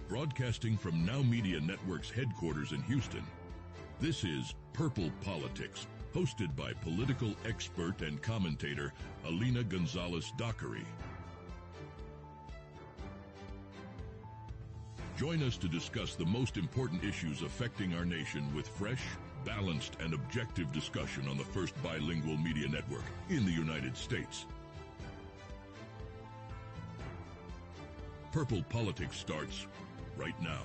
Broadcasting from Now Media Network's headquarters in Houston, this is Purple Politics, hosted by political expert and commentator Alina Gonzalez-Dockery. Join us to discuss the most important issues affecting our nation with fresh, balanced, and objective discussion on the first bilingual media network in the United States. Purple Politics starts right now.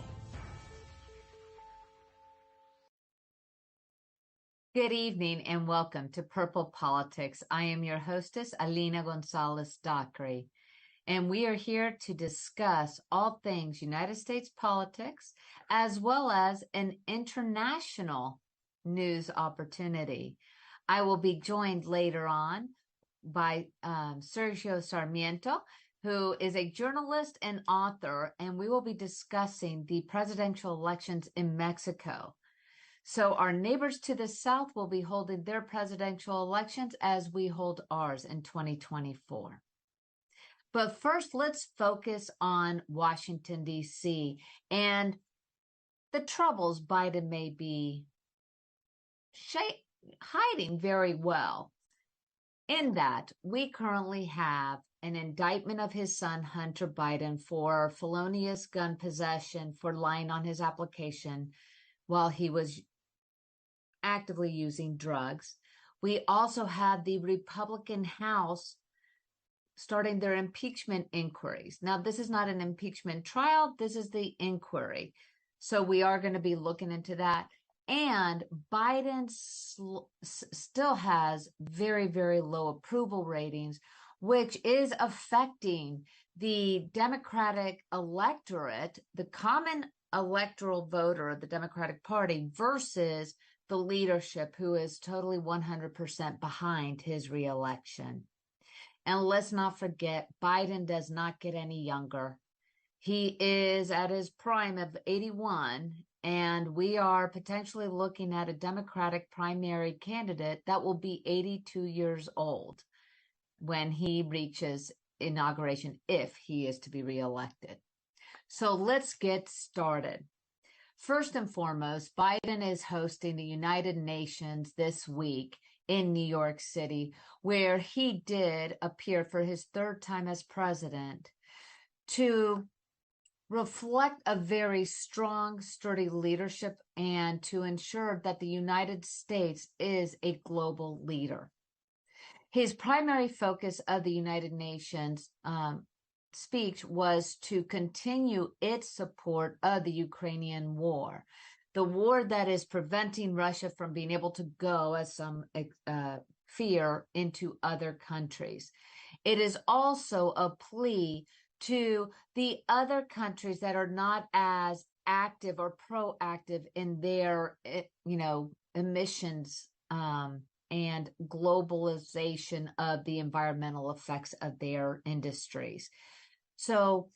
Good evening and welcome to Purple Politics. I am your hostess, Alina Gonzalez-Dockery, and we are here to discuss all things United States politics as well as an international news opportunity. I will be joined later on by Sergio Sarmiento, who is a journalist and author, and we will be discussing the presidential elections in Mexico. So our neighbors to the south will be holding their presidential elections as we hold ours in 2024. But first, let's focus on Washington, D.C. and the troubles Biden may be hiding very well. In that, we currently have an indictment of his son, Hunter Biden, for felonious gun possession for lying on his application while he was actively using drugs. We also have the Republican House starting their impeachment inquiries. Now, this is not an impeachment trial. This is the inquiry. So we are going to be looking into that. And Biden still has very, very low approval ratings, which is affecting the Democratic electorate, the common electoral voter of the Democratic Party versus the leadership, who is totally 100% behind his reelection. And let's not forget, Biden does not get any younger. He is at his prime of 81, and we are potentially looking at a Democratic primary candidate that will be 82 years old when he reaches inauguration, if he is to be reelected. So let's get started. First and foremost, Biden is hosting the United Nations this week in New York City, where he did appear for his third time as president to reflect a very strong, sturdy leadership and to ensure that the United States is a global leader. His primary focus of the United Nations speech was to continue its support of the Ukrainian war, the war that is preventing Russia from being able to go, as some fear, into other countries. It is also a plea to the other countries that are not as active or proactive in their, emissions and globalization of the environmental effects of their industries. So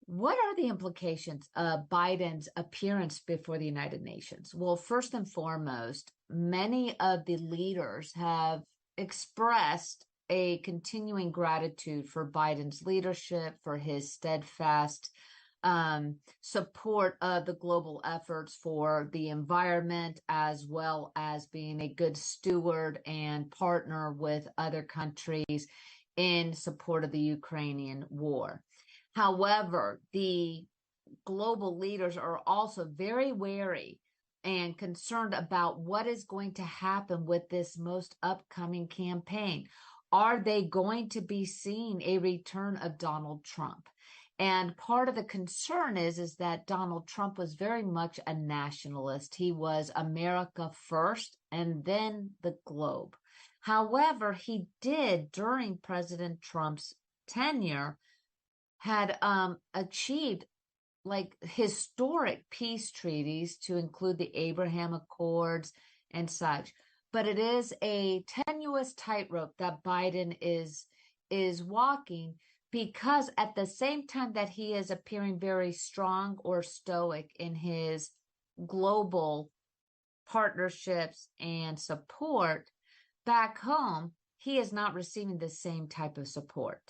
what are the implications of Biden's appearance before the United Nations? Well, first and foremost, many of the leaders have expressed a continuing gratitude for Biden's leadership, for his steadfast support of the global efforts for the environment, as well as being a good steward and partner with other countries in support of the Ukrainian war. However, the global leaders are also very wary and concerned about what is going to happen with this most upcoming campaign. Are they going to be seeing a return of Donald Trump? And part of the concern is that Donald Trump was very much a nationalist. He was America first and then the globe. However, he did, during President Trump's tenure, had achieved historic peace treaties, to include the Abraham Accords and such. But it is a tenuous tightrope that Biden is walking, because at the same time that he is appearing very strong or stoic in his global partnerships and support, back home, he is not receiving the same type of support.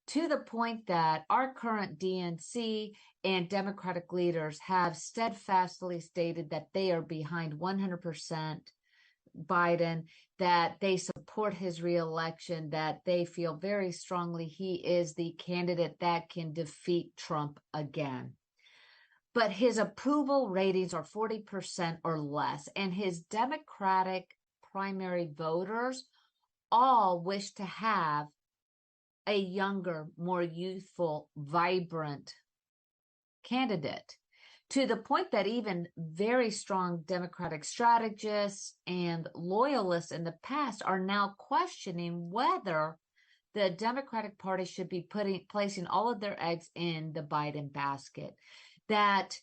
to the point that our current DNC and Democratic leaders have steadfastly stated that they are behind 100% Biden, that they support his reelection, that they feel very strongly he is the candidate that can defeat Trump again. But his approval ratings are 40% or less, and his Democratic primary voters all wish to have a younger, more youthful, vibrant candidate, to the point that even very strong Democratic strategists and loyalists in the past are now questioning whether the Democratic Party should be placing all of their eggs in the Biden basket. That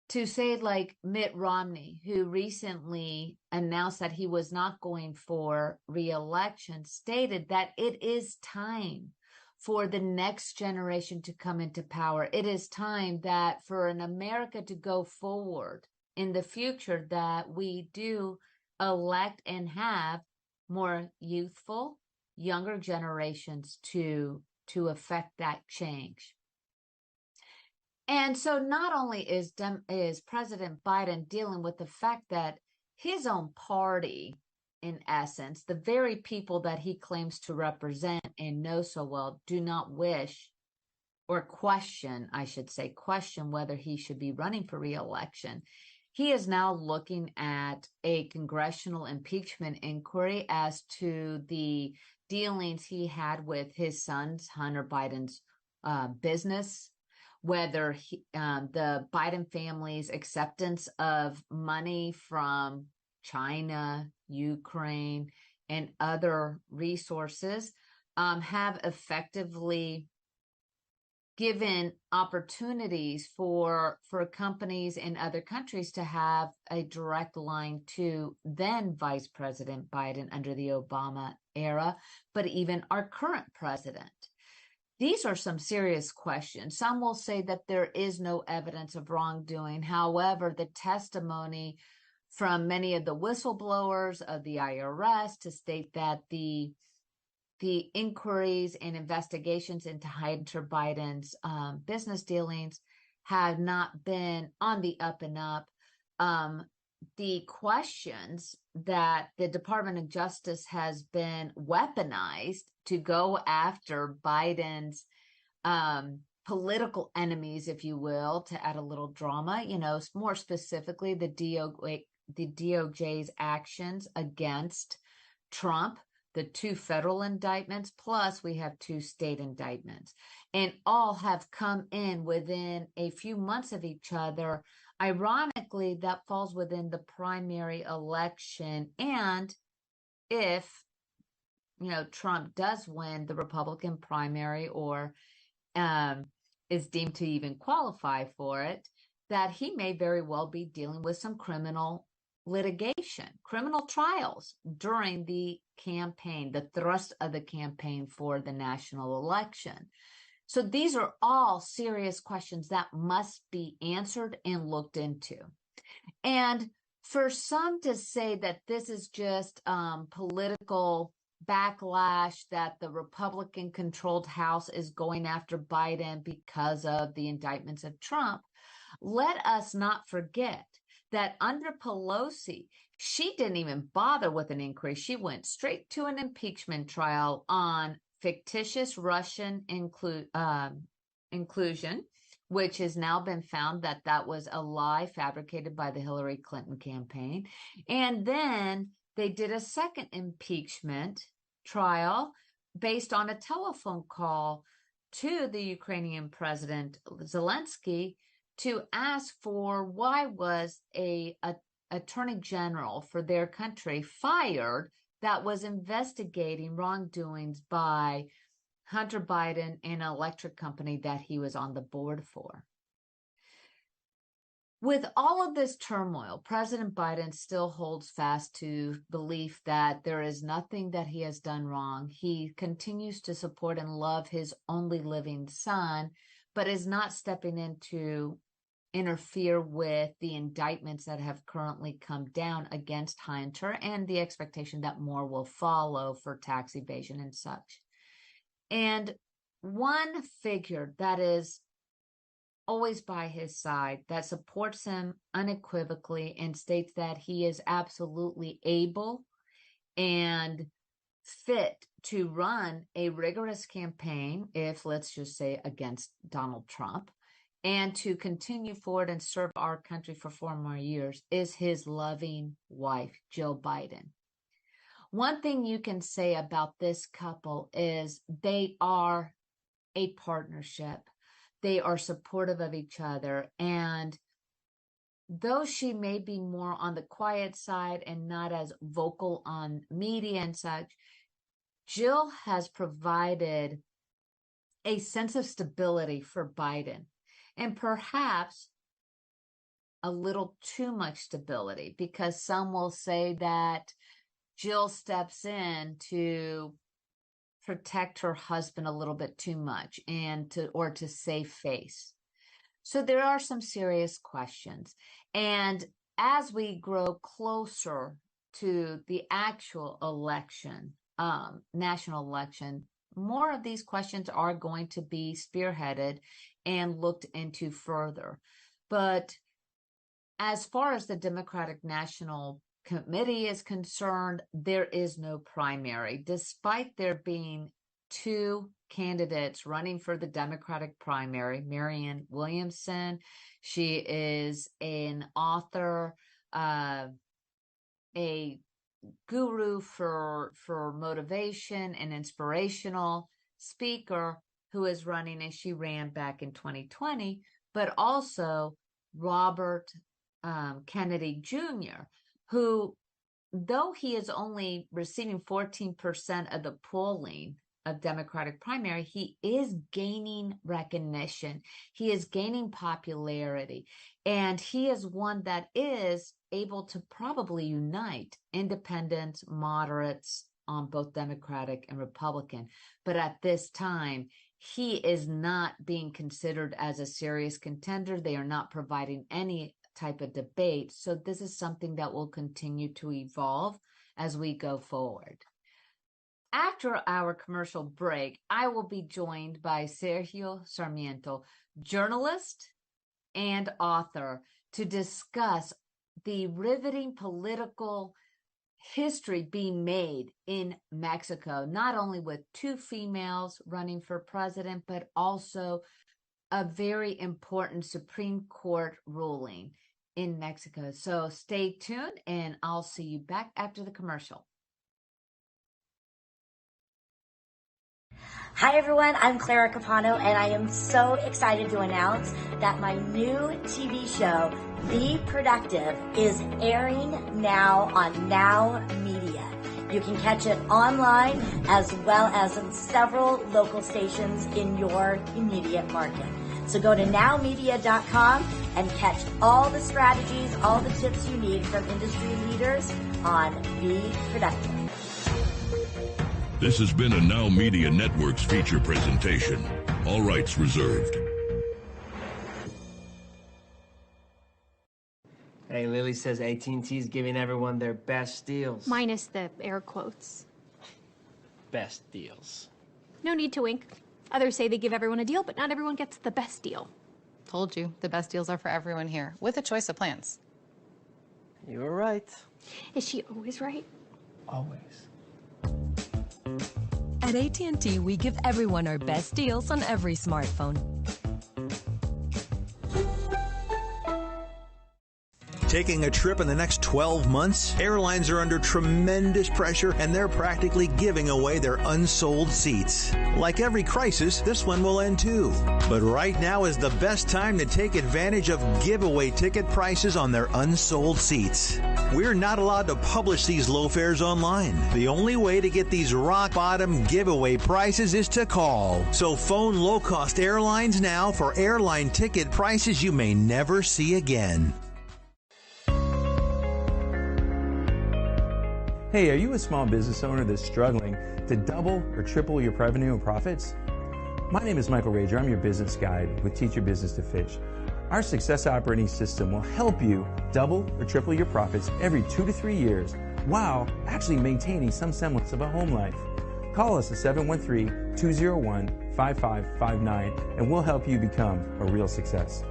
to say, like Mitt Romney, who recently announced that he was not going for re-election, stated that it is time for the next generation to come into power. It is time that for an America to go forward in the future, that we do elect and have more youthful, younger generations to affect that change. And so not only is President Biden dealing with the fact that his own party, in essence, the very people that he claims to represent and know so well, do not wish or question, I should say, question whether he should be running for re-election. He is now looking at a congressional impeachment inquiry as to the dealings he had with his son's, Hunter Biden's, business, whether the Biden family's acceptance of money from China, Ukraine, and other resources have effectively given opportunities for companies in other countries to have a direct line to then Vice President Biden under the Obama era, but even our current president. These are some serious questions. Some will say that there is no evidence of wrongdoing. However, the testimony from many of the whistleblowers of the IRS to state that the inquiries and investigations into Hunter Biden's business dealings have not been on the up and up. The questions that the Department of Justice has been weaponized to go after Biden's political enemies, if you will, to add a little drama, more specifically the DOJ's actions against Trump, the 2 federal indictments, plus we have 2 state indictments, and all have come in within a few months of each other. Ironically, that falls within the primary election. And if, Trump does win the Republican primary or is deemed to even qualify for it, that he may very well be dealing with some criminal litigation, criminal trials during the campaign, the thrust of the campaign for the national election. So these are all serious questions that must be answered and looked into. And for some to say that this is just political backlash, that the Republican-controlled House is going after Biden because of the indictments of Trump, let us not forget that under Pelosi, she didn't even bother with an inquiry. She went straight to an impeachment trial on fictitious Russian inclusion, which has now been found that was a lie fabricated by the Hillary Clinton campaign. And then they did a second impeachment trial based on a telephone call to the Ukrainian President Zelensky to ask for why was a attorney general for their country fired that was investigating wrongdoings by Hunter Biden and an electric company that he was on the board for. With all of this turmoil, President Biden still holds fast to belief that there is nothing that he has done wrong. He continues to support and love his only living son, but is not stepping in to interfere with the indictments that have currently come down against Hunter and the expectation that more will follow for tax evasion and such. And one figure that is always by his side, that supports him unequivocally and states that he is absolutely able and fit to run a rigorous campaign, if let's just say against Donald Trump, and to continue forward and serve our country for 4 more years, is his loving wife, Jill Biden. One thing you can say about this couple is they are a partnership. They are supportive of each other. And though she may be more on the quiet side and not as vocal on media and such, Jill has provided a sense of stability for Biden, and perhaps a little too much stability, because some will say that Jill steps in to protect her husband a little bit too much and to save face. So there are some serious questions. And as we grow closer to the actual election, national election, more of these questions are going to be spearheaded and looked into further. But as far as the Democratic National Committee is concerned, there is no primary, despite there being 2 candidates running for the Democratic primary. Marianne Williamson, she is an author, a guru for motivation and inspirational speaker who is running, and she ran back in 2020, but also Robert Kennedy Jr., who, though he is only receiving 14% of the polling of Democratic primary, he is gaining recognition. He is gaining popularity, and he is one that is able to probably unite independents, moderates on both Democratic and Republican. But at this time, he is not being considered as a serious contender. They are not providing any type of debate. So this is something that will continue to evolve as we go forward. After our commercial break, I will be joined by Sergio Sarmiento, journalist and author, to discuss the riveting political history being made in Mexico, not only with 2 females running for president, but also a very important Supreme Court ruling in Mexico. So stay tuned, and I'll see you back after the commercial. Hi everyone, I'm Clara Capano, and I am so excited to announce that my new TV show, Be Productive, is airing now on Now Media. You can catch it online as well as in several local stations in your immediate market. So go to nowmedia.com and catch all the strategies, all the tips you need from industry leaders on Be Productive. This has been a Now Media Networks feature presentation. All rights reserved. Hey, Lily says AT&T is giving everyone their best deals. Minus the air quotes. Best deals. No need to wink. Others say they give everyone a deal, but not everyone gets the best deal. Told you, the best deals are for everyone here, with a choice of plans. You were right. Is she always right? Always. At AT&T, we give everyone our best deals on every smartphone. Taking a trip in the next 12 months? Airlines are under tremendous pressure, and they're practically giving away their unsold seats. Like every crisis, this one will end too. But right now is the best time to take advantage of giveaway ticket prices on their unsold seats. We're not allowed to publish these low fares online. The only way to get these rock-bottom giveaway prices is to call. So phone low-cost airlines now for airline ticket prices you may never see again. Hey, are you a small business owner that's struggling to double or triple your revenue and profits? My name is Michael Rager. I'm your business guide with Teach Your Business to Fish. Our success operating system will help you double or triple your profits every 2 to 3 years while actually maintaining some semblance of a home life. Call us at 713-201-5559 and we'll help you become a real success.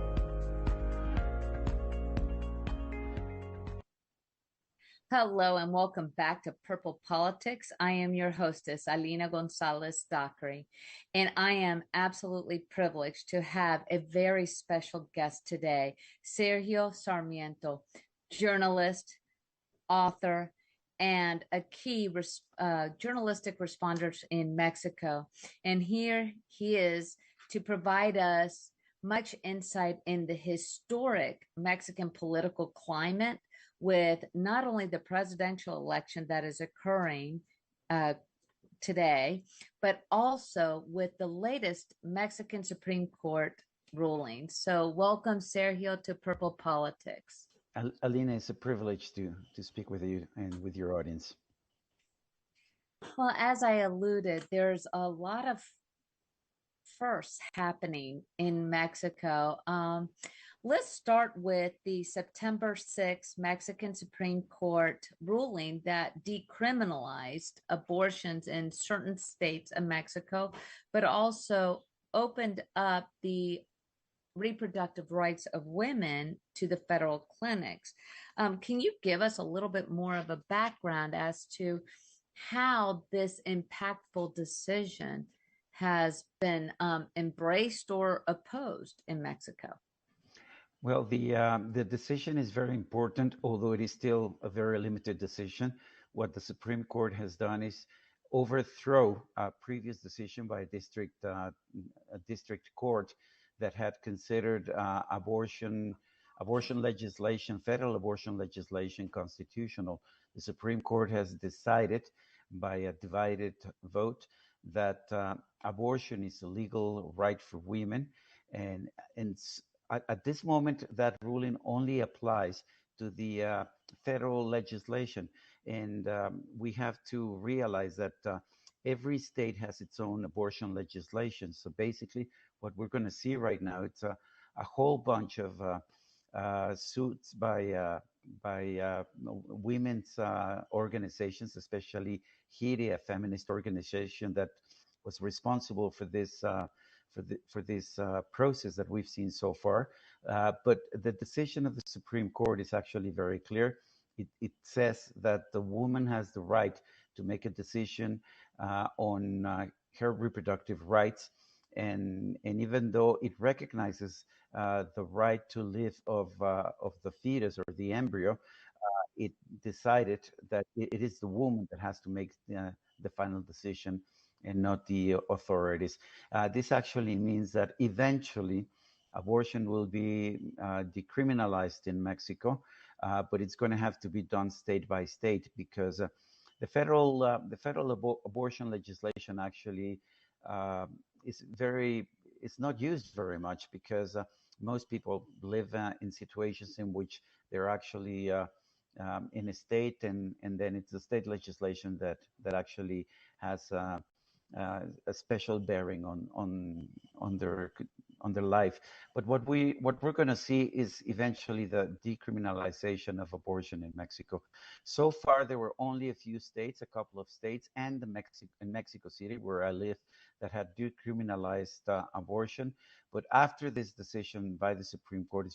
Hello and welcome back to Purple Politics. I am your hostess, Alina Gonzalez Dockery, and I am absolutely privileged to have a very special guest today, Sergio Sarmiento, journalist, author, and a key journalistic responder in Mexico. And here he is to provide us much insight in the historic Mexican political climate, with not only the presidential election that is occurring today, but also with the latest Mexican Supreme Court ruling. So welcome, Sergio, to Purple Politics. Alina, it's a privilege to speak with you and with your audience. Well, as I alluded, there's a lot of firsts happening in Mexico. Let's start with the September 6th Mexican Supreme Court ruling that decriminalized abortions in certain states of Mexico, but also opened up the reproductive rights of women to the federal clinics. Can you give us a little bit more of a background as to how this impactful decision has been embraced or opposed in Mexico? Well, the decision is very important, although it is still a very limited decision. What the Supreme Court has done is overthrow a previous decision by a district court that had considered abortion legislation, federal abortion legislation, constitutional. The Supreme Court has decided by a divided vote that abortion is a legal right for women, and at this moment, that ruling only applies to the federal legislation. And we have to realize that every state has its own abortion legislation. So basically, what we're going to see right now, it's a whole bunch of suits by women's organizations, especially HIRI, a feminist organization that was responsible for this process that we've seen so far. But the decision of the Supreme Court is actually very clear. It says that the woman has the right to make a decision on her reproductive rights. And even though it recognizes the right to live of the fetus or the embryo, it decided that it is the woman that has to make the final decision and not the authorities. This actually means that eventually abortion will be decriminalized in Mexico, but it's going to have to be done state by state, because the federal abortion legislation actually it's not used very much, because most people live in situations in which they're actually in a state, and then it's the state legislation that actually has a special bearing on their life. But what we're going to see is eventually the decriminalization of abortion in Mexico. So far, there were only a few states, a couple of states, and in Mexico City, where I live, that had decriminalized abortion. But after this decision by the Supreme Court,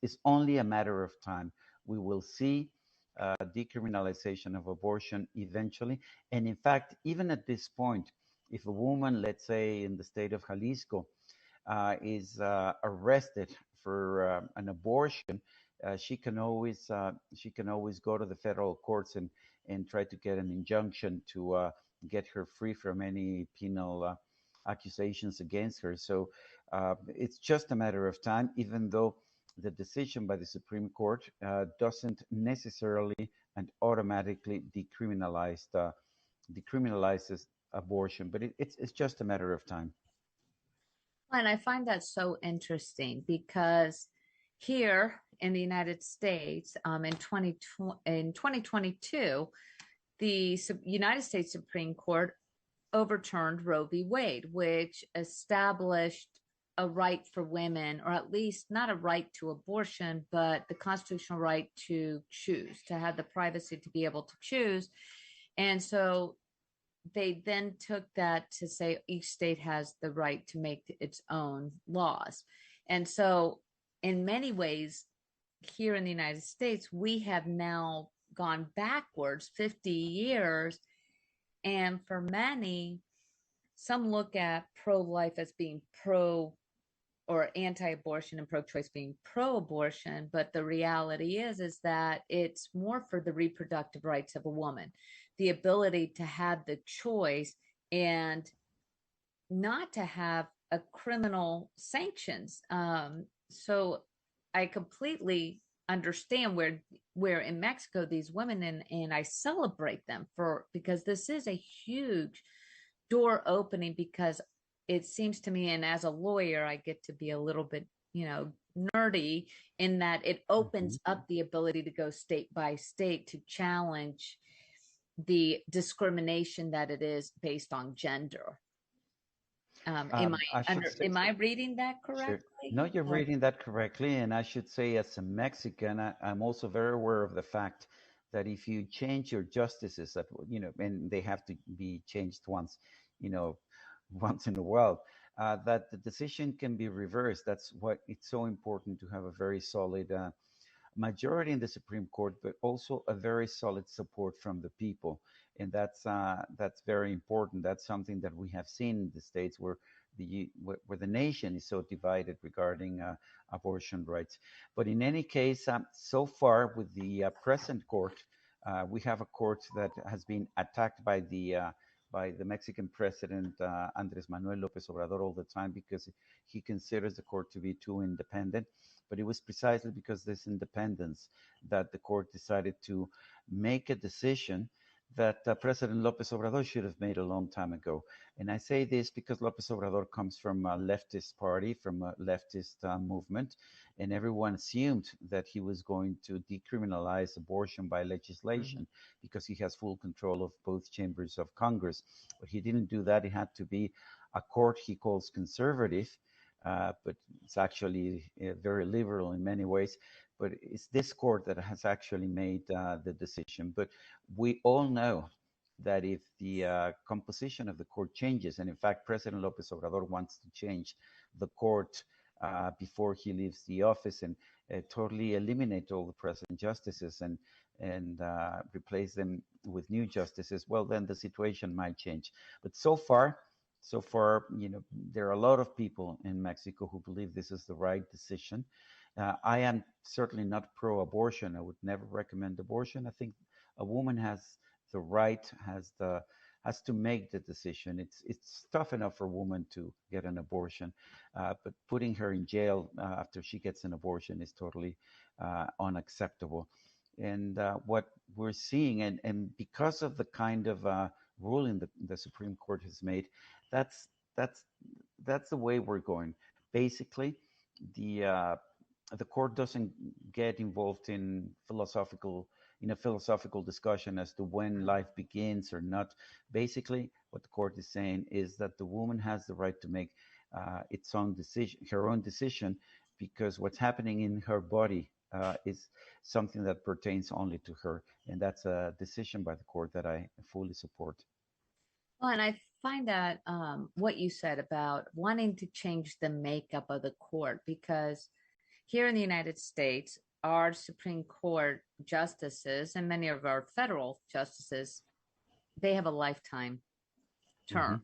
it's only a matter of time. We will see decriminalization of abortion eventually. And in fact, even at this point, if a woman, let's say in the state of Jalisco, is arrested for an abortion, she can always go to the federal courts and try to get an injunction to get her free from any penal accusations against her. So it's just a matter of time, even though the decision by the Supreme Court doesn't necessarily and automatically decriminalizes abortion, but it's just a matter of time. And I find that so interesting, because here in the United States, in 2022, the United States Supreme Court overturned Roe v. Wade, which established a right for women, or at least not a right to abortion, but the constitutional right to choose, to have the privacy to be able to choose. And so they then took that to say each state has the right to make its own laws. And so, in many ways, here in the United States, we have now gone backwards 50 years. And for many, some look at pro life as being pro or anti-abortion and pro-choice being pro-abortion, but the reality is that it's more for the reproductive rights of a woman, the ability to have the choice and not to have a criminal sanctions. So I completely understand where in Mexico these women, and I celebrate them because this is a huge door opening, because it seems to me, and as a lawyer, I get to be a little bit, nerdy in that it opens up the ability to go state by state to challenge the discrimination that it is based on gender. Am I reading that correctly? Sure. No, you're reading that correctly. And I should say, as a Mexican, I'm also very aware of the fact that if you change your justices, that and they have to be changed once in a while, that the decision can be reversed. That's why it's so important to have a very solid majority in the Supreme Court, but also a very solid support from the people. And that's very important. That's something that we have seen in the States where the nation is so divided regarding abortion rights. But in any case, so far with the present court, we have a court that has been attacked by the Mexican president, Andres Manuel López Obrador, all the time, because he considers the court to be too independent. But it was precisely because of this independence that the court decided to make a decision that President López Obrador should have made a long time ago. And I say this because López Obrador comes from a leftist party, from a leftist movement, and everyone assumed that he was going to decriminalize abortion by legislation because he has full control of both chambers of Congress. But he didn't do that. It had to be a court he calls conservative, but it's actually very liberal in many ways. But it's this court that has actually made the decision. But we all know that if the composition of the court changes, and in fact, President López Obrador wants to change the court before he leaves the office and totally eliminate all the present justices and replace them with new justices, well, then the situation might change. But so far, there are a lot of people in Mexico who believe this is the right decision. I am certainly not pro-abortion. I would never recommend abortion. I think a woman has the right, has to make the decision. It's tough enough for a woman to get an abortion, but putting her in jail after she gets an abortion is totally unacceptable. And what we're seeing, and because of the kind of ruling the Supreme Court has made, that's the way we're going. Basically, the court doesn't get involved in a philosophical discussion as to when life begins or not. Basically, what the court is saying is that the woman has the right to make her own decision, because what's happening in her body is something that pertains only to her, and that's a decision by the court that I fully support. Well, and I find that what you said about wanting to change the makeup of the court, because here in the United States, our Supreme Court justices and many of our federal justices, they have a lifetime term.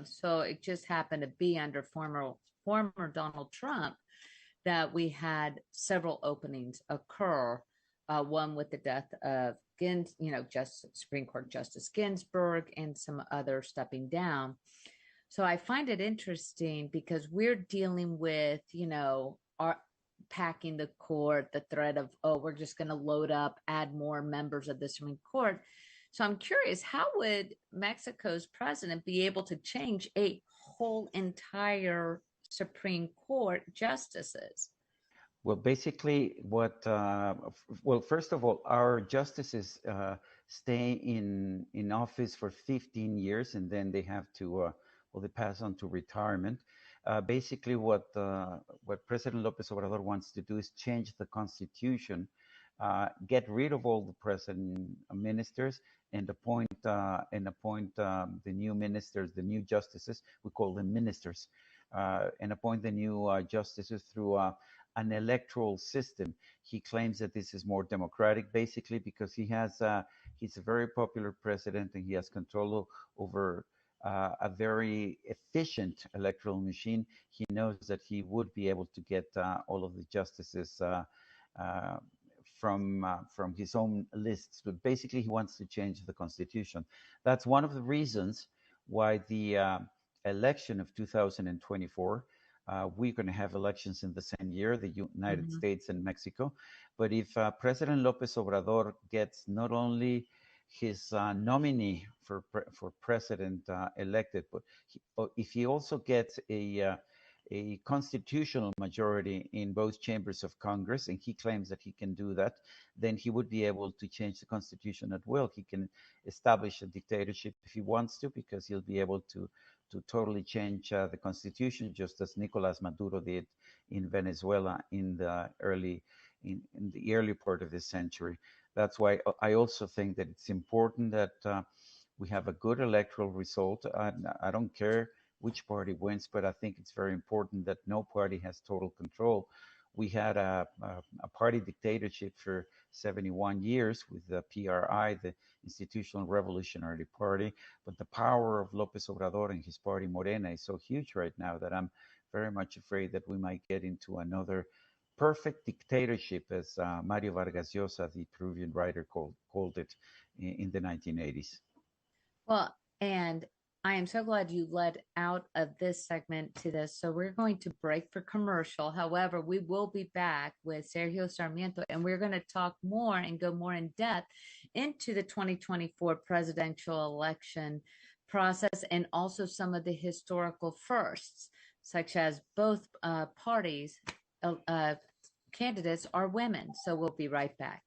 So it just happened to be under former Donald Trump that we had several openings occur. One with the death of Supreme Court Justice Ginsburg and some others stepping down. So I find it interesting because we're dealing with, our packing the court, the threat of, we're just going to load up, add more members of the Supreme Court. So I'm curious, how would Mexico's president be able to change a whole entire Supreme Court justices? Well, basically, first of all, our justices stay in office for 15 years, and then they have to, they pass on to retirement. Basically, what President López Obrador wants to do is change the Constitution, get rid of all the present ministers, and appoint the new ministers, the new justices. We call them ministers, and appoint the new justices through an electoral system. He claims that this is more democratic, basically because he's a very popular president and he has control over a very efficient electoral machine. He knows that he would be able to get all of the justices from his own lists, but basically he wants to change the constitution. That's one of the reasons why the election of 2024, we're going to have elections in the same year, the United States and Mexico. But if President López Obrador gets not only his nominee for president elected, but if he also gets a constitutional majority in both chambers of Congress, and he claims that he can do that, then he would be able to change the constitution at will. He can establish a dictatorship if he wants to, because he'll be able to totally change the constitution, just as Nicolas Maduro did in Venezuela in the early part of this century. That's why I also think that it's important that we have a good electoral result. I don't care which party wins, but I think it's very important that no party has total control. We had a party dictatorship for 71 years with the PRI, the Institutional Revolutionary Party, but the power of López Obrador and his party Morena is so huge right now that I'm very much afraid that we might get into another perfect dictatorship, as Mario Vargas Llosa, the Peruvian writer, called it in the 1980s. Well, and I am so glad you led out of this segment to this. So we're going to break for commercial. However, we will be back with Sergio Sarmiento, and we're going to talk more and go more in depth into the 2024 presidential election process, and also some of the historical firsts, such as both parties' candidates are women. So we'll be right back.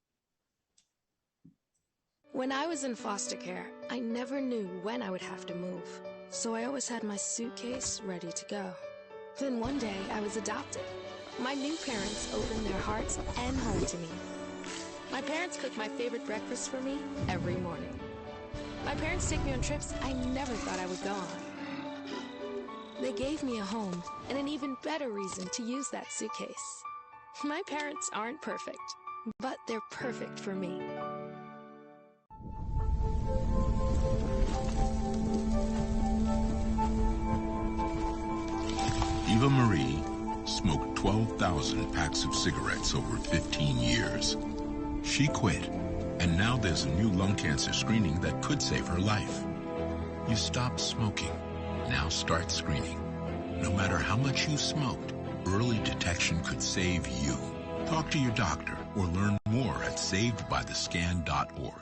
When I was in foster care, I never knew when I would have to move, so I always had my suitcase ready to go. Then one day, I was adopted. My new parents opened their hearts and home to me. My parents cook my favorite breakfast for me every morning. My parents take me on trips I never thought I would go on. They gave me a home and an even better reason to use that suitcase. My parents aren't perfect, but they're perfect for me. Eva Marie smoked 12,000 packs of cigarettes over 15 years. She quit, and now there's a new lung cancer screening that could save her life. You stopped smoking. Now start screening. No matter how much you smoked, early detection could save you. Talk to your doctor or learn more at savedbythescan.org.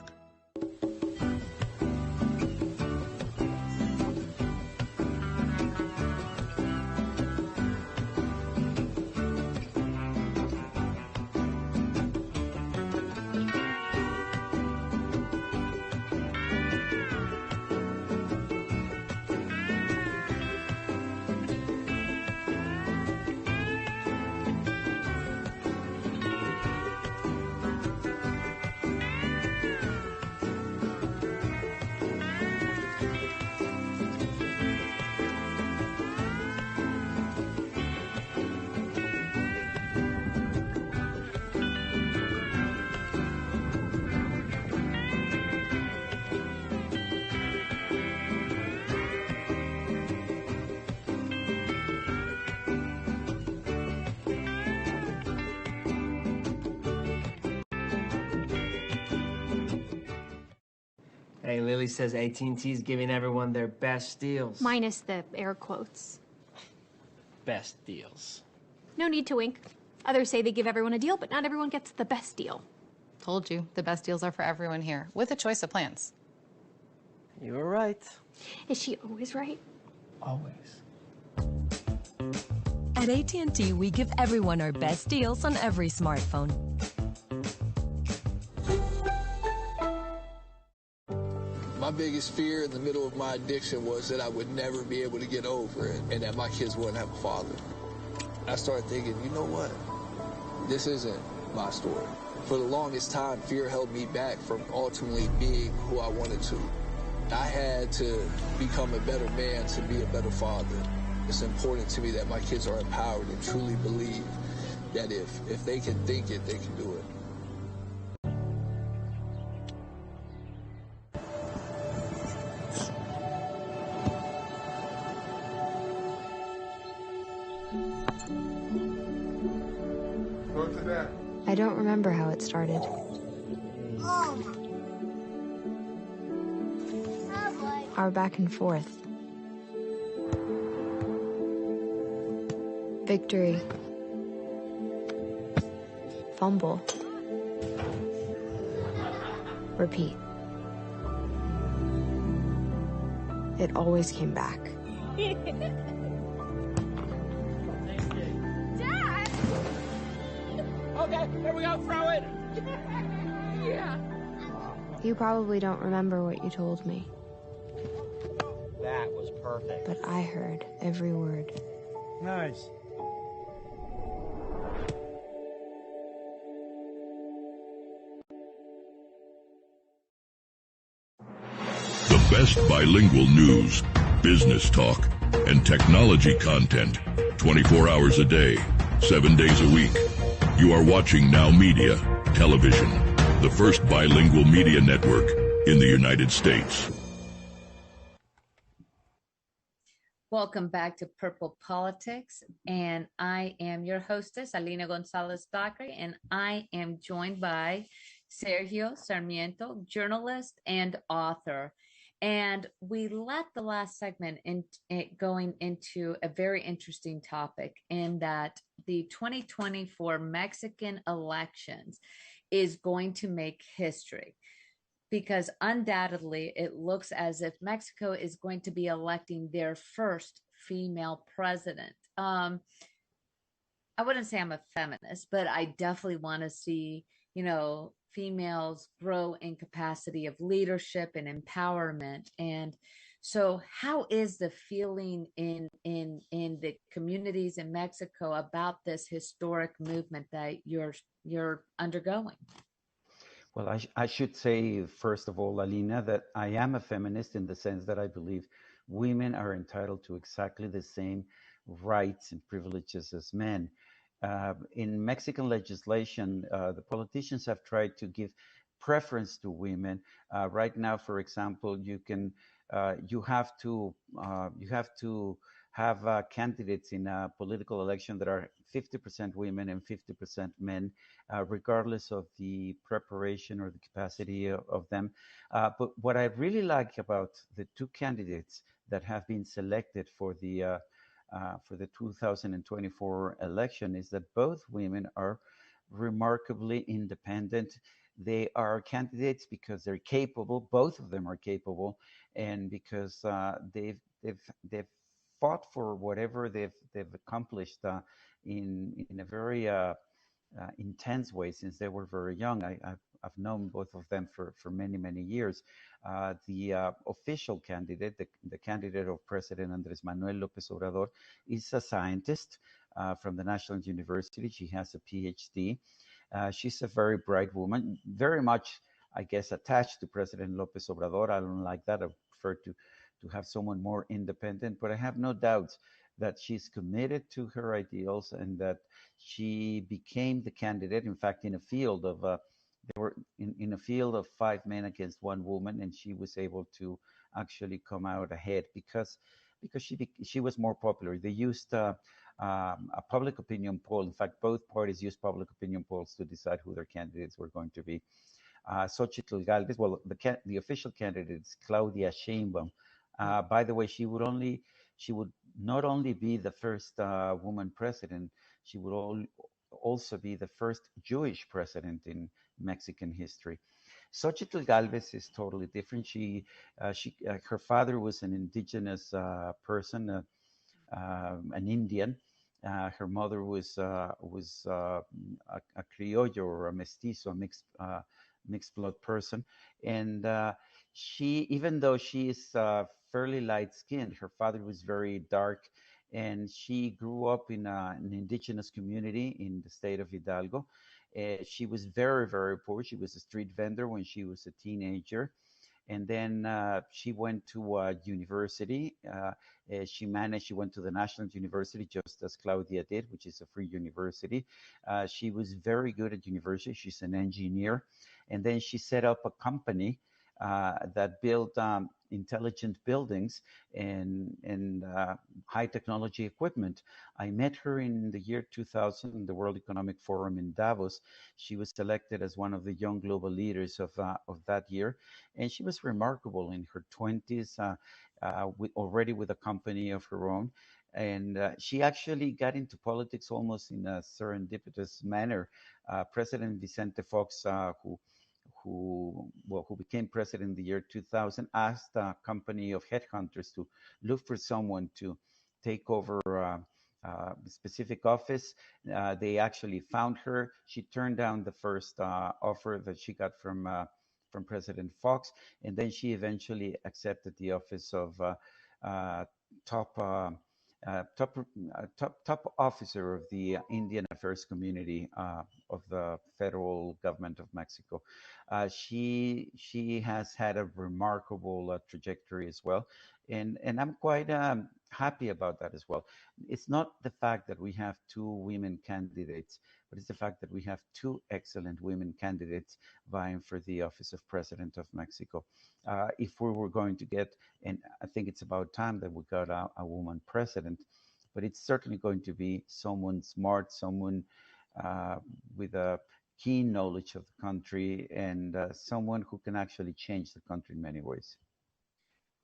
Hey, Lily says AT&T is giving everyone their best deals. Minus the air quotes. Best deals. No need to wink. Others say they give everyone a deal, but not everyone gets the best deal. Told you, the best deals are for everyone here, with a choice of plans. You were right. Is she always right? Always. At AT&T, we give everyone our best deals on every smartphone. My biggest fear in the middle of my addiction was that I would never be able to get over it and that my kids wouldn't have a father. I started thinking, you know what? This isn't my story. For the longest time, fear held me back from ultimately being who I wanted to. I had to become a better man to be a better father. It's important to me that my kids are empowered and truly believe that if they can think it, they can do it. I don't remember how it started. Our back and forth. Victory. Fumble. Repeat. It always came back. Okay, here we go, throw it! Yeah. You probably don't remember what you told me, That was perfect. but I heard every word. Nice. The best bilingual news, business talk, and technology content 24 hours a day, 7 days a week. You are watching Now Media Television, the first bilingual media network in the United States. Welcome back to Purple Politics, and I am your hostess, Alina Gonzalez-Dockery, and I am joined by Sergio Sarmiento, journalist and author. And we left the last segment going into a very interesting topic, in that the 2024 Mexican elections is going to make history, because undoubtedly it looks as if Mexico is going to be electing their first female president. I wouldn't say I'm a feminist, but I definitely want to see, females grow in capacity of leadership and empowerment. And so how is the feeling in the communities in Mexico about this historic movement that you're undergoing? Well, I should say, first of all, Alina, that I am a feminist in the sense that I believe women are entitled to exactly the same rights and privileges as men. In Mexican legislation, the politicians have tried to give preference to women. Right now, for example, you have to have candidates in a political election that are 50% women and 50% men, regardless of the preparation or the capacity of them. But what I really like about the two candidates that have been selected for the 2024 election is that both women are remarkably independent. They are candidates because they're capable. Both of them are capable, and because they've fought for whatever they've accomplished in a very intense way since they were very young. I've known both of them for many years. The official candidate, the candidate of President Andrés Manuel López Obrador, is a scientist from the National University. She has a PhD. She's a very bright woman, very much, I guess, attached to President López Obrador. I don't like that. I prefer to have someone more independent, but I have no doubts that she's committed to her ideals and that she became the candidate. In fact, in a field of they were in a field of 5 men against 1 woman, and she was able to actually come out ahead because she was more popular. They used a public opinion poll. In fact, both parties used public opinion polls to decide who their candidates were going to be. Xochitl Galvez, well, the official candidate is Claudia Sheinbaum. By the way, she would not only be the first woman president, she would also be the first Jewish president in Mexican history. Xochitl Galvez is totally different. Her father was an indigenous person, an Indian. Her mother was a criollo or a mestizo, a mixed blood person, and even though she is fairly light skinned, her father was very dark, and she grew up in an indigenous community in the state of Hidalgo. She was very, very poor. She was a street vendor when she was a teenager. And then she went to university. She went to the National University just as Claudia did, which is a free university. She was very good at university. She's an engineer. And then she set up a company that built intelligent buildings and high technology equipment. I met her in the year 2000 in the World Economic Forum in Davos. She was selected as one of the young global leaders of that year, and she was remarkable in her 20s, already with a company of her own. And she actually got into politics almost in a serendipitous manner. President Vicente Fox, who became president in the year 2000, asked a company of headhunters to look for someone to take over a specific office. They actually found her. She turned down the first offer that she got from President Fox, and then she eventually accepted the office of top officer of the Indian Affairs Community of the federal government of Mexico. She has had a remarkable trajectory as well, and I'm quite happy about that as well. It's not the fact that we have two women candidates, but it's the fact that we have two excellent women candidates vying for the office of President of Mexico. If we were going to get, and I think it's about time that we got a woman president, but it's certainly going to be someone smart, someone with a keen knowledge of the country, and someone who can actually change the country in many ways.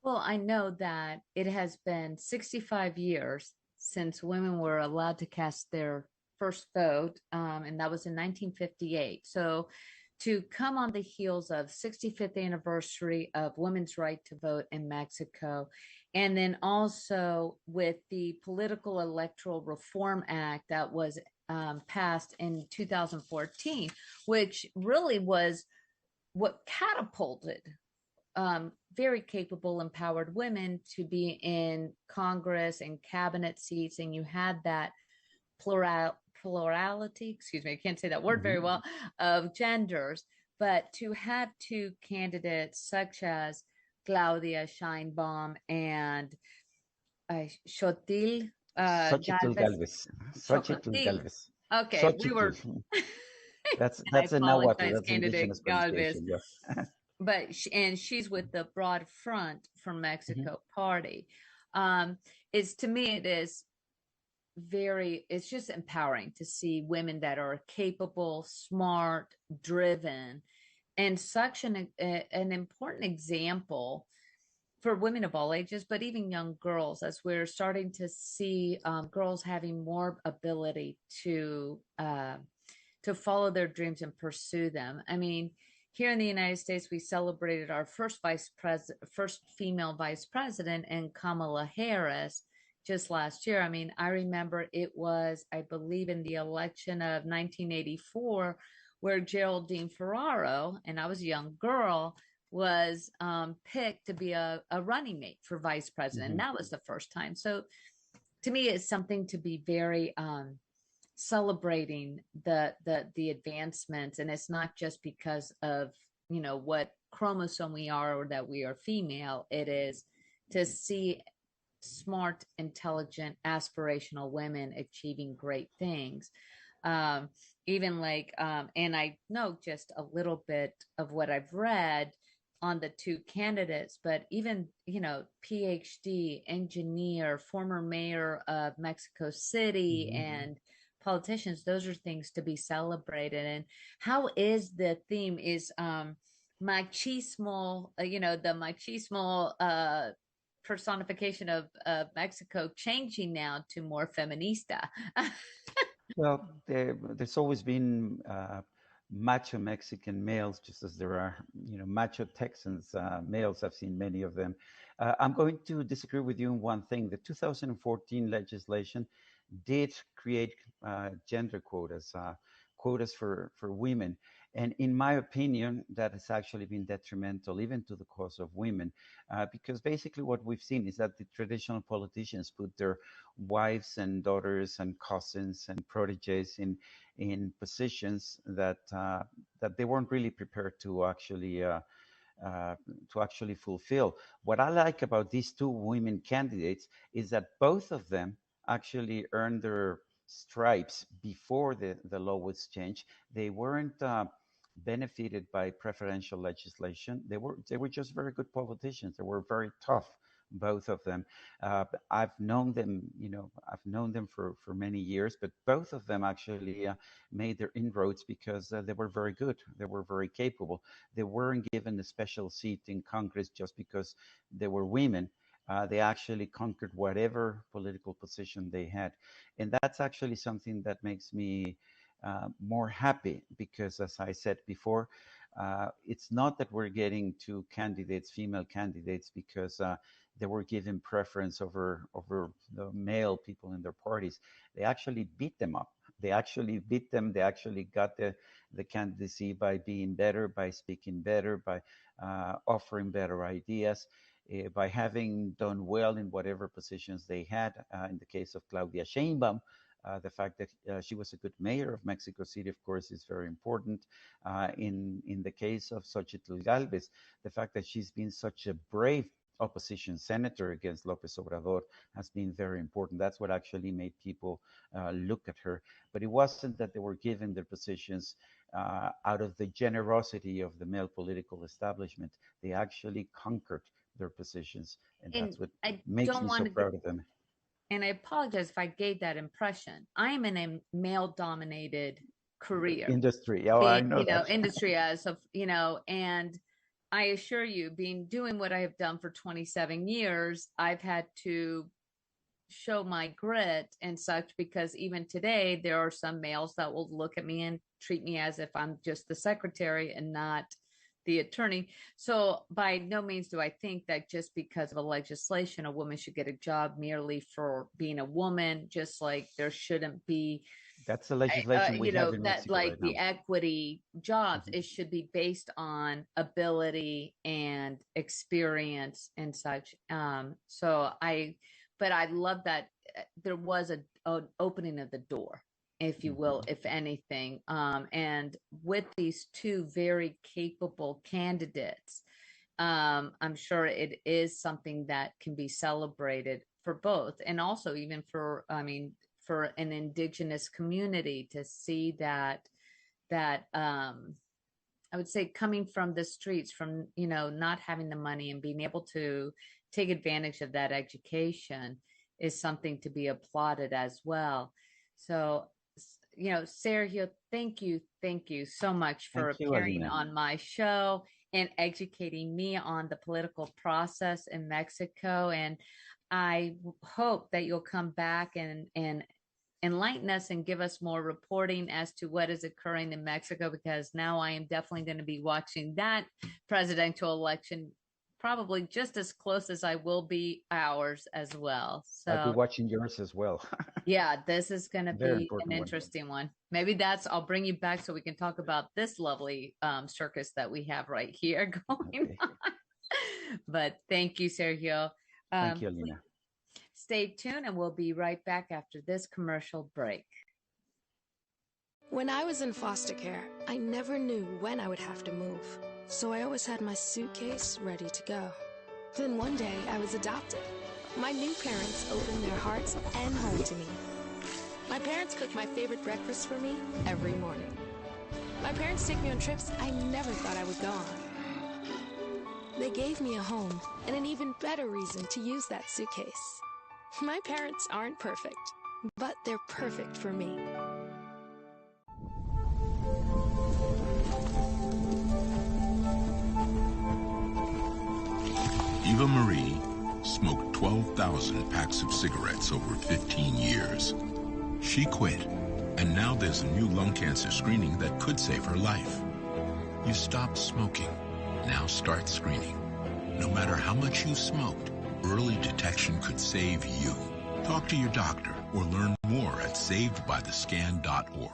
Well, I know that it has been 65 years since women were allowed to cast their first vote, and that was in 1958. So to come on the heels of 65th anniversary of women's right to vote in Mexico, and then also with the Political Electoral Reform Act that was passed in 2014, which really was what catapulted very capable, empowered women to be in Congress and cabinet seats, and you had that plurality, excuse me, I can't say that word very well, of genders. But to have two candidates such as Claudia Sheinbaum and Xochitl Galvez. Okay, Xochitl. we were. That's a Nahuatl. That's candidate Galvez. Yes. But she's with the Broad Front for Mexico party. To me, it's just empowering to see women that are capable, smart, driven, and such an important example for women of all ages, but even young girls, as we're starting to see girls having more ability to follow their dreams and pursue them. I mean, here in the United States, we celebrated our first female vice president, and Kamala Harris, just last year. I mean, I remember it was, I believe, in the election of 1984, where Geraldine Ferraro, and I was a young girl, was picked to be a running mate for vice president. And that was the first time. So to me, it's something to be very celebrating the advancements, and it's not just because of what chromosome we are or that we are female. It is to see smart, intelligent, aspirational women achieving great things. Even like and I know just a little bit of what I've read on the two candidates, but even PhD, engineer, former mayor of Mexico City, and politicians, those are things to be celebrated. And how is the theme is machismo, the machismo personification of Mexico changing now to more feminista? Well, there's always been macho Mexican males, just as there are, macho Texans males. I've seen many of them. I'm going to disagree with you on one thing. The 2014 legislation did create gender quotas for women. And in my opinion, that has actually been detrimental even to the cause of women, because basically what we've seen is that the traditional politicians put their wives and daughters and cousins and proteges in positions that that they weren't really prepared to actually fulfill. What I like about these two women candidates is that both of them actually earned their stripes before the law was changed. They weren't benefited by preferential legislation. They were just very good politicians. They were very tough, both of them. I've known them, for many years, but both of them actually made their inroads because they were very good. They were very capable. They weren't given a special seat in Congress just because they were women. They actually conquered whatever political position they had. And that's actually something that makes me more happy because, as I said before, it's not that we're getting two candidates, female candidates, because they were given preference over the male people in their parties. They actually beat them up. They actually beat them. They actually got the candidacy by being better, by speaking better, by offering better ideas, by having done well in whatever positions they had. In the case of Claudia Sheinbaum, the fact that she was a good mayor of Mexico City, of course, is very important. In the case of Xochitl Galvez, the fact that she's been such a brave opposition senator against López Obrador has been very important. That's what actually made people look at her. But it wasn't that they were given their positions out of the generosity of the male political establishment. They actually conquered their positions, and that's what makes me so proud of them. And I apologize if I gave that impression. I am in a male-dominated career. Industry. Oh, I know that. Industry as of, and I assure you, doing what I have done for 27 years, I've had to show my grit and such, because even today, there are some males that will look at me and treat me as if I'm just the secretary and not the attorney. So by no means do I think that just because of a legislation, a woman should get a job merely for being a woman, just like there shouldn't be. That's the legislation we have in Mexico like right the now. equity jobs. It should be based on ability and experience and such. But I love that there was an opening of the door, if you will, if anything. And with these two very capable candidates, I'm sure it is something that can be celebrated for both, and also even for an indigenous community to see that I would say coming from the streets, from, not having the money and being able to take advantage of that education is something to be applauded as well. So, Sergio, thank you so much for appearing on my show and educating me on the political process in Mexico. And I hope that you'll come back and enlighten us and give us more reporting as to what is occurring in Mexico, because now I am definitely going to be watching that presidential election probably just as close as I will be ours as well. So I'll be watching yours as well. Yeah, this is going to be an interesting one. Maybe I'll bring you back so we can talk about this lovely circus that we have right here going on. But thank you, Sergio. Thank you, Alina. Stay tuned and we'll be right back after this commercial break. When I was in foster care, I never knew when I would have to move. So I always had my suitcase ready to go. Then one day I was adopted. My new parents opened their hearts and home to me. My parents cook my favorite breakfast for me every morning. My parents take me on trips I never thought I would go on. They gave me a home and an even better reason to use that suitcase. My parents aren't perfect, but they're perfect for me. Eva Marie smoked 12,000 packs of cigarettes over 15 years. She quit, and now there's a new lung cancer screening that could save her life. You stopped smoking. Now start screening. No matter how much you smoked, early detection could save you. Talk to your doctor or learn more at savedbythescan.org.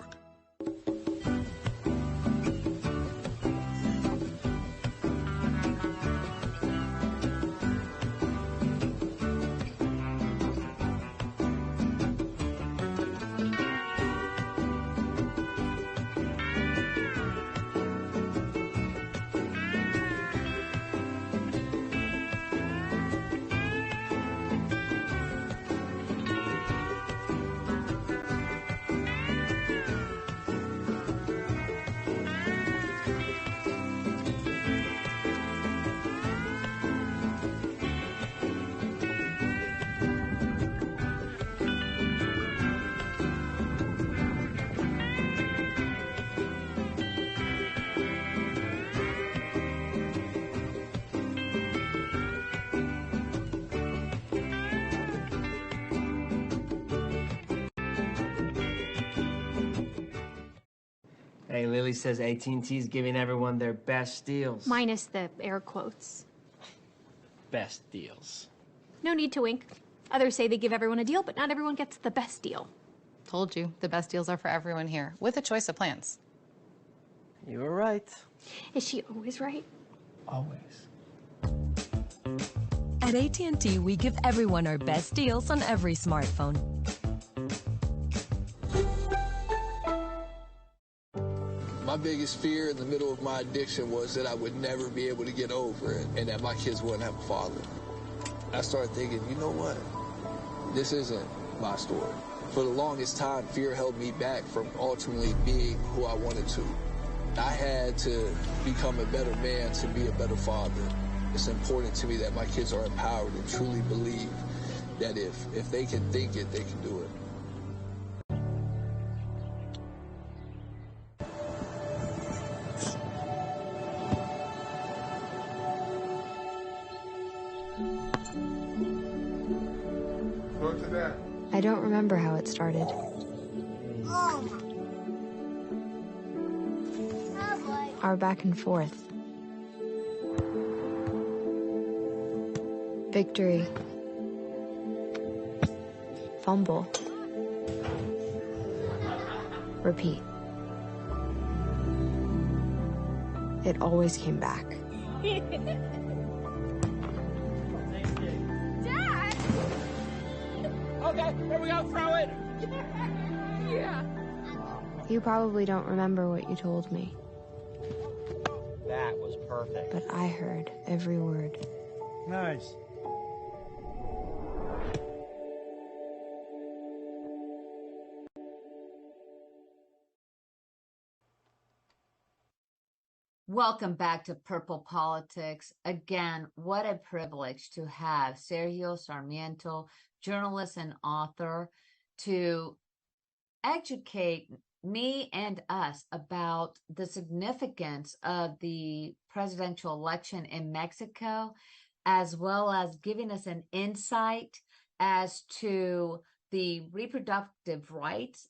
Hey, Lily says AT&T's giving everyone their best deals. Minus the air quotes. Best deals. No need to wink. Others say they give everyone a deal, but not everyone gets the best deal. Told you, the best deals are for everyone here, with a choice of plans. You were right. Is she always right? Always. At AT&T, we give everyone our best deals on every smartphone. My biggest fear in the middle of my addiction was that I would never be able to get over it and that my kids wouldn't have a father. I started thinking, you know what? This isn't my story. For the longest time, fear held me back from ultimately being who I wanted to. I had to become a better man to be a better father. It's important to me that my kids are empowered and truly believe that if they can think it, they can do it. I don't remember how it started. Our back and forth. Victory. Fumble. Repeat. It always came back. Dad! Okay, here we go, throw it! Yeah. You probably don't remember what you told me, That was perfect. but I heard every word. Nice. Welcome back to Purple Politics. Again, what a privilege to have Sergio Sarmiento, journalist and author, to educate me and us about the significance of the presidential election in Mexico, as well as giving us an insight as to the reproductive rights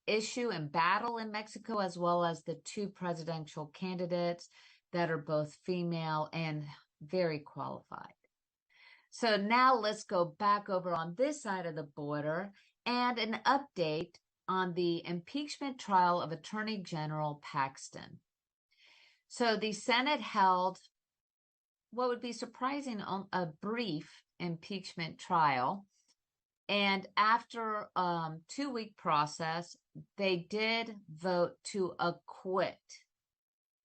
issue and battle in Mexico, as well as the two presidential candidates that are both female and very qualified. So now let's go back over on this side of the border and an update on the impeachment trial of Attorney General Paxton. So the Senate held what would be surprising, a brief impeachment trial. And after a 2-week process, they did vote to acquit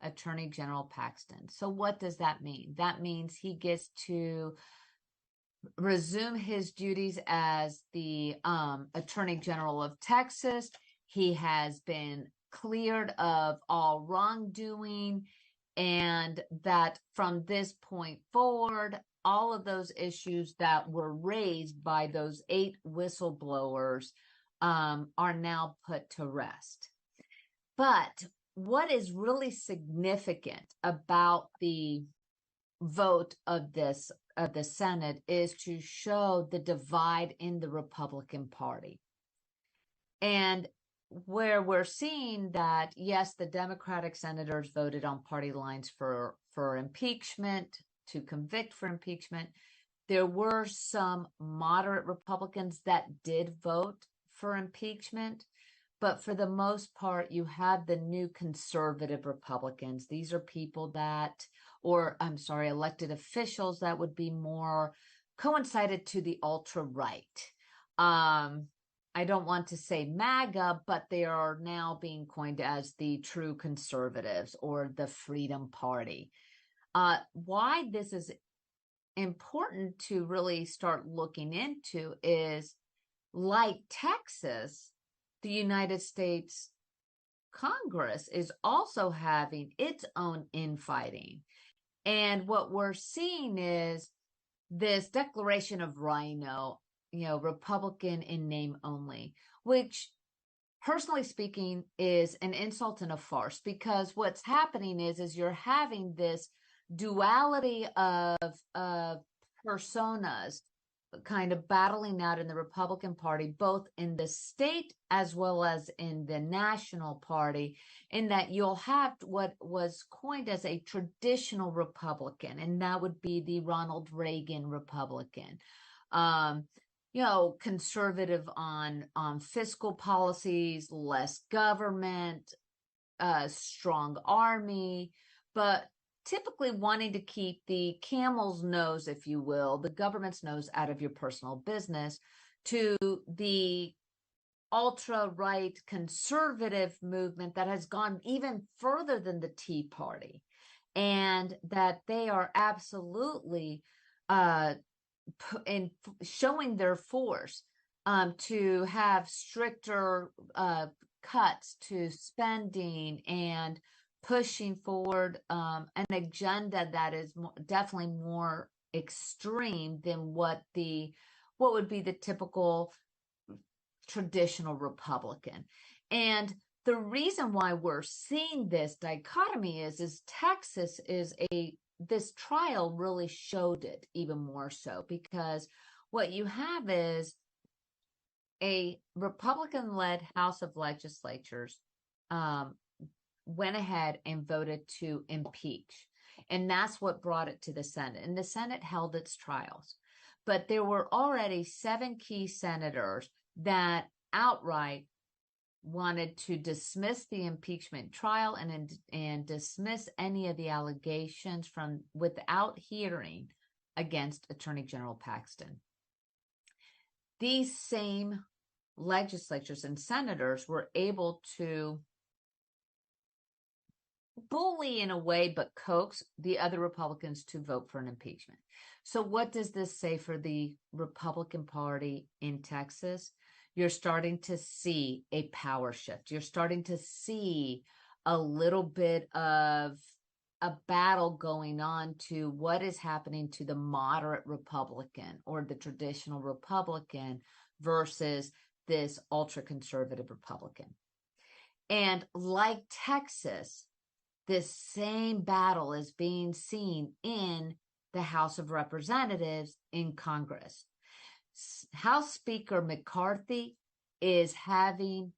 Attorney General Paxton. So what does that mean? That means he gets to resume his duties as the Attorney General of Texas. He has been cleared of all wrongdoing, and that from this point forward, all of those issues that were raised by those 8 whistleblowers are now put to rest. But what is really significant about the vote of the Senate is to show the divide in the Republican Party. And where we're seeing that, yes, the Democratic senators voted on party lines for impeachment, to convict for impeachment. There were some moderate Republicans that did vote for impeachment, but for the most part, you have the new conservative Republicans. These are people that, elected officials that would be more coincided to the ultra-right. I don't want to say MAGA, but they are now being coined as the true conservatives or the Freedom Party. Why this is important to really start looking into is, like Texas, the United States Congress is also having its own infighting. And what we're seeing is this declaration of Rhino, Republican in name only, which, personally speaking, is an insult and a farce, because what's happening is you're having this duality of personas, kind of battling out in the Republican Party, both in the state as well as in the national party, in that you'll have what was coined as a traditional Republican, and that would be the Ronald Reagan Republican. Conservative on fiscal policies, less government, strong army, but typically wanting to keep the camel's nose, if you will, the government's nose out of your personal business, to the ultra-right conservative movement that has gone even further than the Tea Party, and that they are absolutely showing their force to have stricter cuts to spending and pushing forward an agenda that is definitely more extreme than what would be the typical traditional Republican. And the reason why we're seeing this dichotomy is Texas this trial really showed it even more so, because what you have is a Republican-led House of Legislatures went ahead and voted to impeach. And that's what brought it to the Senate. And the Senate held its trials. But there were already 7 key senators that outright wanted to dismiss the impeachment trial and dismiss any of the allegations without hearing against Attorney General Paxton. These same legislatures and senators were able to bully in a way, but coax the other Republicans to vote for an impeachment. So what does this say for the Republican Party in Texas? You're starting to see a power shift. You're starting to see a little bit of a battle going on to what is happening to the moderate Republican or the traditional Republican versus this ultra-conservative Republican. And like Texas, this same battle is being seen in the House of Representatives in Congress. House Speaker McCarthy is having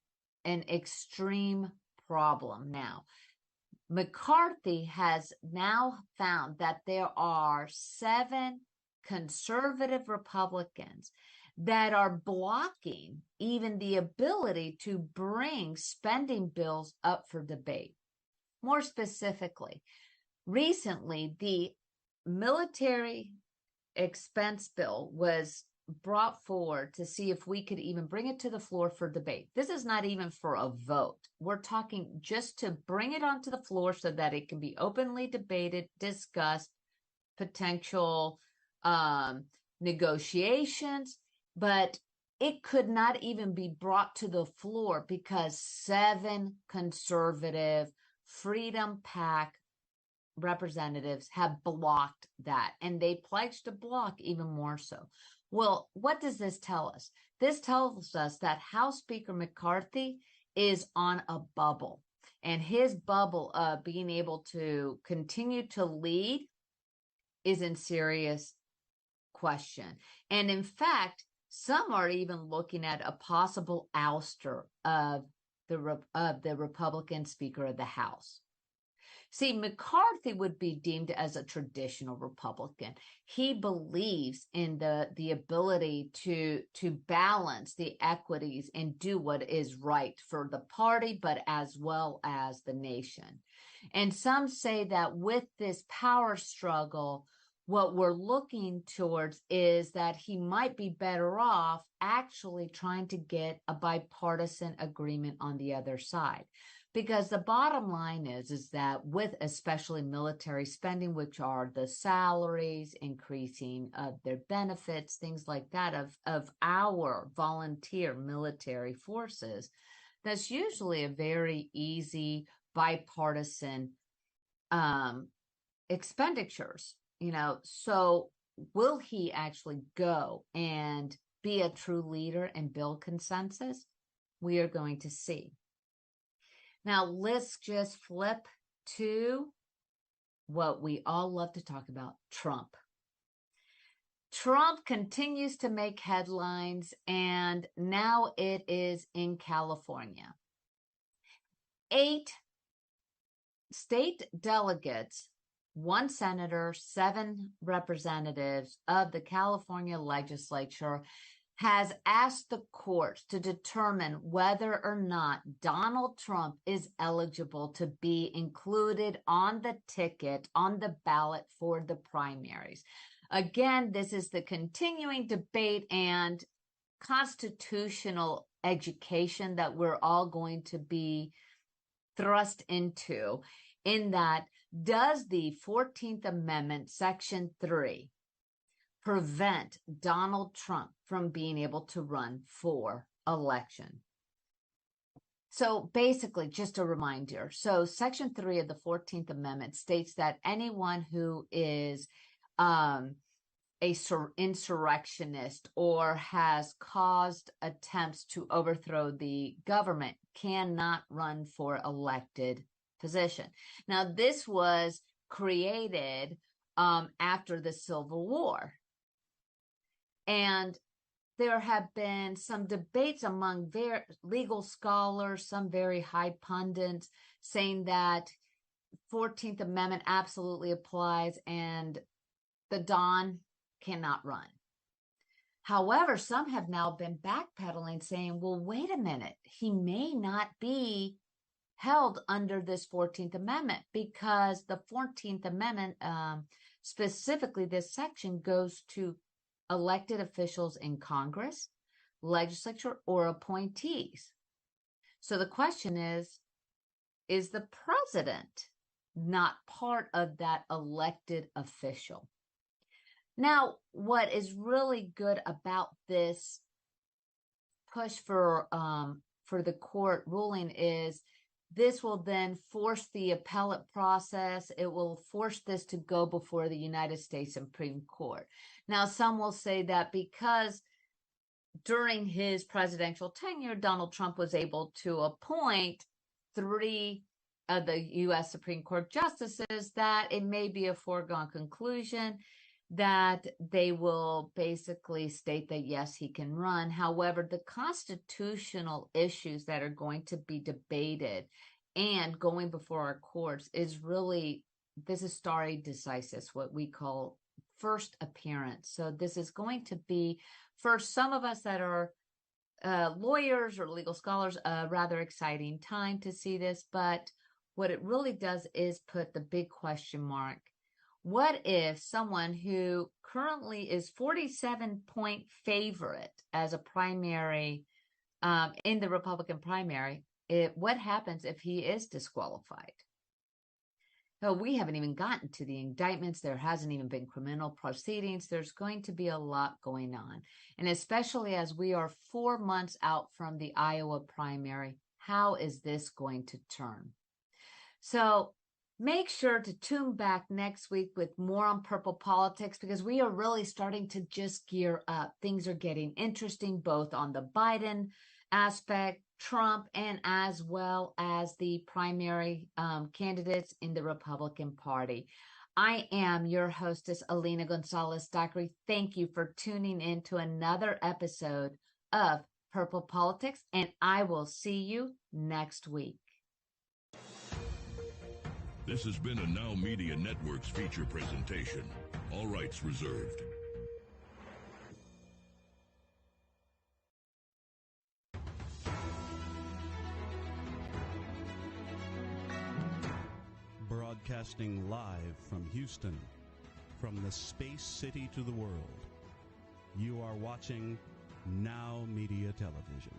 an extreme problem now. McCarthy has now found that there are 7 conservative Republicans that are blocking even the ability to bring spending bills up for debate. More specifically, recently, the military expense bill was brought forward to see if we could even bring it to the floor for debate. This is not even for a vote. We're talking just to bring it onto the floor so that it can be openly debated, discussed, potential negotiations, but it could not even be brought to the floor because 7 conservative Freedom PAC representatives have blocked that, and they pledged to block even more so. Well, what does this tell us? This tells us that House Speaker McCarthy is on a bubble, and his bubble of being able to continue to lead is in serious question. And in fact, some are even looking at a possible ouster of the Republican Speaker of the House. See, McCarthy would be deemed as a traditional Republican. He believes in the ability to balance the equities and do what is right for the party, but as well as the nation. And some say that with this power struggle, what we're looking towards is that he might be better off actually trying to get a bipartisan agreement on the other side. Because the bottom line is that with especially military spending, which are the salaries, increasing of their benefits, things like that of our volunteer military forces, that's usually a very easy bipartisan expenditures. So will he actually go and be a true leader and build consensus? We are going to see. Now, let's just flip to what we all love to talk about, Trump. Trump continues to make headlines, and now it is in California. 8 state delegates, 1 senator, 7 representatives of the California legislature has asked the courts to determine whether or not Donald Trump is eligible to be included on the ticket, on the ballot for the primaries. Again, this is the continuing debate and constitutional education that we're all going to be thrust into, in that, does the 14th Amendment, Section 3, prevent Donald Trump from being able to run for election? So basically, just a reminder. So Section 3 of the 14th Amendment states that anyone who is insurrectionist or has caused attempts to overthrow the government cannot run for elected position. Now, this was created after the Civil War. And there have been some debates among legal scholars, some very high pundits, saying that 14th Amendment absolutely applies and the Don cannot run. However, some have now been backpedaling, saying, well, wait a minute, he may not be held under this 14th Amendment, because the 14th Amendment, specifically this section, goes to elected officials in Congress, legislature, or appointees. So the question is the president not part of that elected official? Now, what is really good about this push for the court ruling is this will then force the appellate process. It will force this to go before the United States Supreme Court. Now, some will say that because during his presidential tenure, Donald Trump was able to appoint 3 of the U.S. Supreme Court justices, that it may be a foregone conclusion that they will basically state that, yes, he can run. However, the constitutional issues that are going to be debated and going before our courts is really, this is stare decisis, what we call first appearance. So this is going to be, for some of us that are lawyers or legal scholars, a rather exciting time to see this. But what it really does is put the big question mark. What if someone who currently is 47-point favorite as a primary in the Republican primary, what happens if he is disqualified? No, we haven't even gotten to the indictments. There hasn't even been criminal proceedings. There's going to be a lot going on. And especially as we are 4 months out from the Iowa primary, how is this going to turn? So make sure to tune back next week with more on Purple Politics, because we are really starting to just gear up. Things are getting interesting, both on the Biden aspect, Trump, and as well as the primary candidates in the Republican Party. I am your hostess, Alina Gonzalez-Dockery. Thank you for tuning in to another episode of Purple Politics, and I will see you next week. This has been a Now Media Networks feature presentation. All rights reserved. Broadcasting live from Houston, from the space city to the world, you are watching Now Media Television.